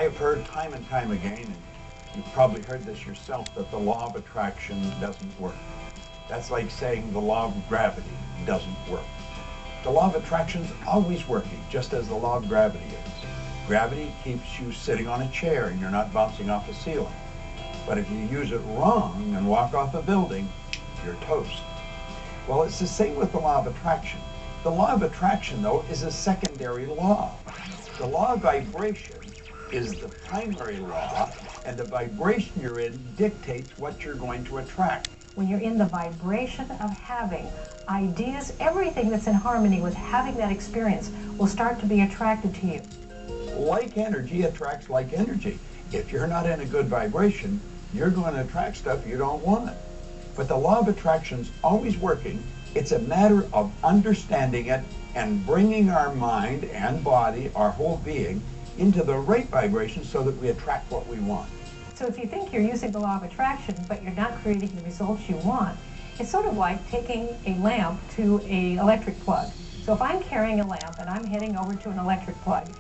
I have heard time and time again, and you've probably heard this yourself, that the law of attraction doesn't work. That's like saying the law of gravity doesn't work. The law of attraction is always working, just as the law of gravity is. Gravity keeps you sitting on a chair and you're not bouncing off a ceiling. But if you use it wrong and walk off a building, you're toast. Well, it's the same with the law of attraction. The law of attraction, though, is a secondary law. The law of vibration is the primary law, and the vibration you're in dictates what you're going to attract. When you're in the vibration of having ideas, everything that's in harmony with having that experience will start to be attracted to you. Like energy attracts like energy. If you're not in a good vibration, you're going to attract stuff you don't want. But the law of attraction's always working. It's a matter of understanding it and bringing our mind and body, our whole being, into the right vibration so that we attract what we want. So if you think you're using the law of attraction, but you're not creating the results you want, it's sort of like taking a lamp to an electric plug. So if I'm carrying a lamp and I'm heading over to an electric plug,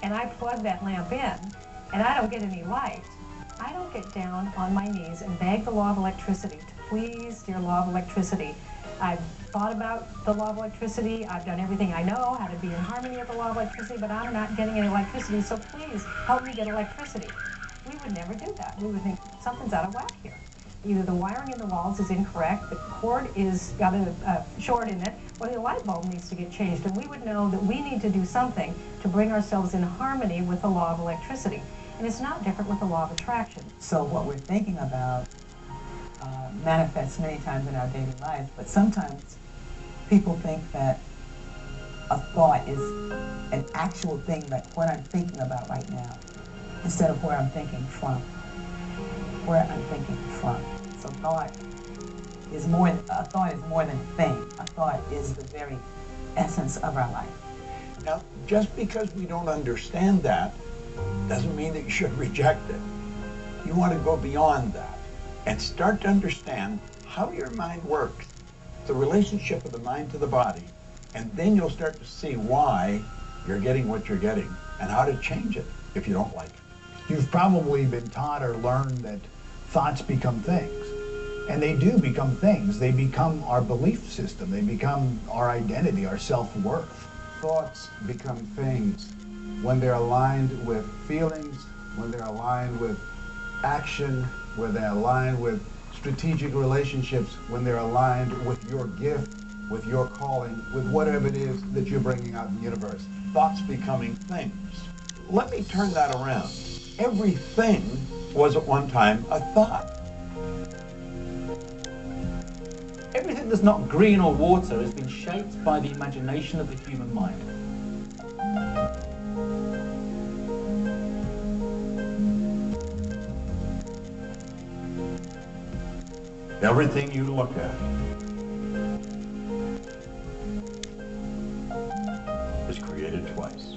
and I plug that lamp in, and I don't get any light, I don't get down on my knees and beg the law of electricity to please, dear law of electricity. I've thought about the law of electricity, I've done everything I know, how to be in harmony with the law of electricity, but I'm not getting any electricity, so please help me get electricity. We would never do that. We would think something's out of whack here. Either the wiring in the walls is incorrect, the cord is got a short in it, or the light bulb needs to get changed, and we would know that we need to do something to bring ourselves in harmony with the law of electricity. And it's not different with the law of attraction. So what we're thinking about manifests many times in our daily lives, but sometimes people think that a thought is an actual thing, like what I'm thinking about right now, instead of where I'm thinking from. Where I'm thinking from. So a thought is more than a thing. A thought is the very essence of our life. Now, just because we don't understand that doesn't mean that you should reject it. You want to go beyond that and start to understand how your mind works, the relationship of the mind to the body, and then you'll start to see why you're getting what you're getting and how to change it if you don't like it. You've probably been taught or learned that thoughts become things. And they do become things. They become our belief system. They become our identity, our self-worth. Thoughts become things when they're aligned with feelings, when they're aligned with action, when they're aligned with strategic relationships, when they're aligned with your gift, with your calling, with whatever it is that you're bringing out in the universe. Thoughts becoming things. Let me turn that around. Everything was at one time a thought. Everything that's not green or water has been shaped by the imagination of the human mind. Everything you look at is created twice.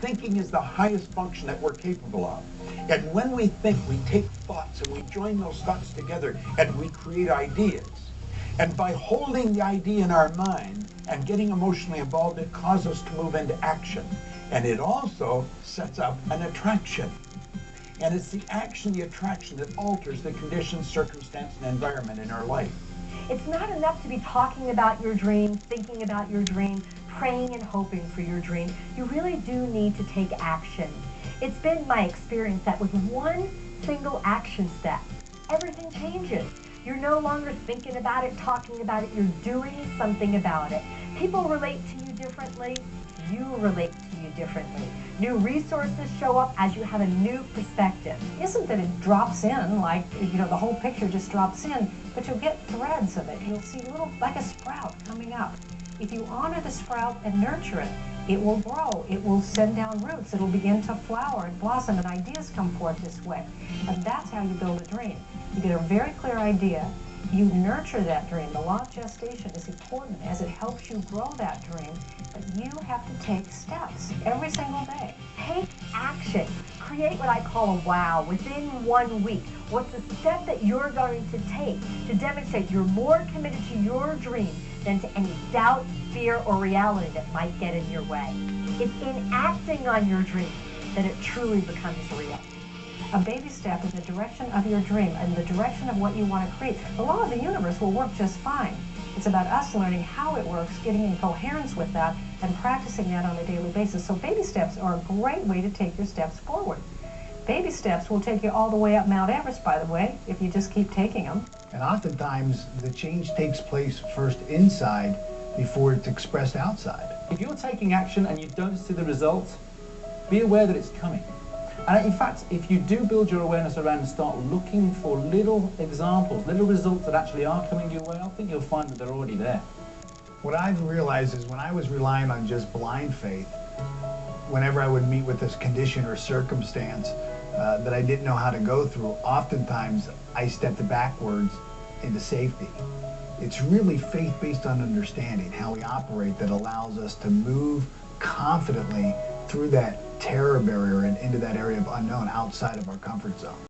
Thinking is the highest function that we're capable of. And when we think, we take thoughts and we join those thoughts together and we create ideas. And by holding the idea in our mind and getting emotionally involved, it causes us to move into action. And it also sets up an attraction. And it's the action, the attraction that alters the conditions, circumstance, and environment in our life. It's not enough to be talking about your dream, thinking about your dream, praying and hoping for your dream. You really do need to take action. It's been my experience that with one single action step, everything changes. You're no longer thinking about it, talking about it, you're doing something about it. People relate to you differently, you relate to you differently. New resources show up as you have a new perspective. It isn't that it drops in, like, the whole picture just drops in, but you'll get threads of it. You'll see little, like a sprout coming up. If you honor the sprout and nurture it, it will grow, it will send down roots, it will begin to flower and blossom, and ideas come forth this way. And that's how you build a dream. You get a very clear idea, you nurture that dream. The law of gestation is important as it helps you grow that dream, but you have to take steps every single day. Take action. Create what I call a wow within 1 week. What's the step that you're going to take to demonstrate you're more committed to your dream than to any doubt, fear, or reality that might get in your way. It's in acting on your dream that it truly becomes real. A baby step in the direction of your dream and the direction of what you want to create. The law of the universe will work just fine. It's about us learning how it works, getting in coherence with that, and practicing that on a daily basis. So baby steps are a great way to take your steps forward. Baby steps will take you all the way up Mount Everest, by the way, if you just keep taking them. And oftentimes, the change takes place first inside before it's expressed outside. If you're taking action and you don't see the results, be aware that it's coming. And in fact, if you do build your awareness around and start looking for little examples, little results that actually are coming your way, I think you'll find that they're already there. What I've realized is when I was relying on just blind faith, whenever I would meet with this condition or circumstance that I didn't know how to go through, oftentimes I stepped backwards into safety. It's really faith based on understanding how we operate that allows us to move confidently through that terror barrier and into that area of unknown outside of our comfort zone.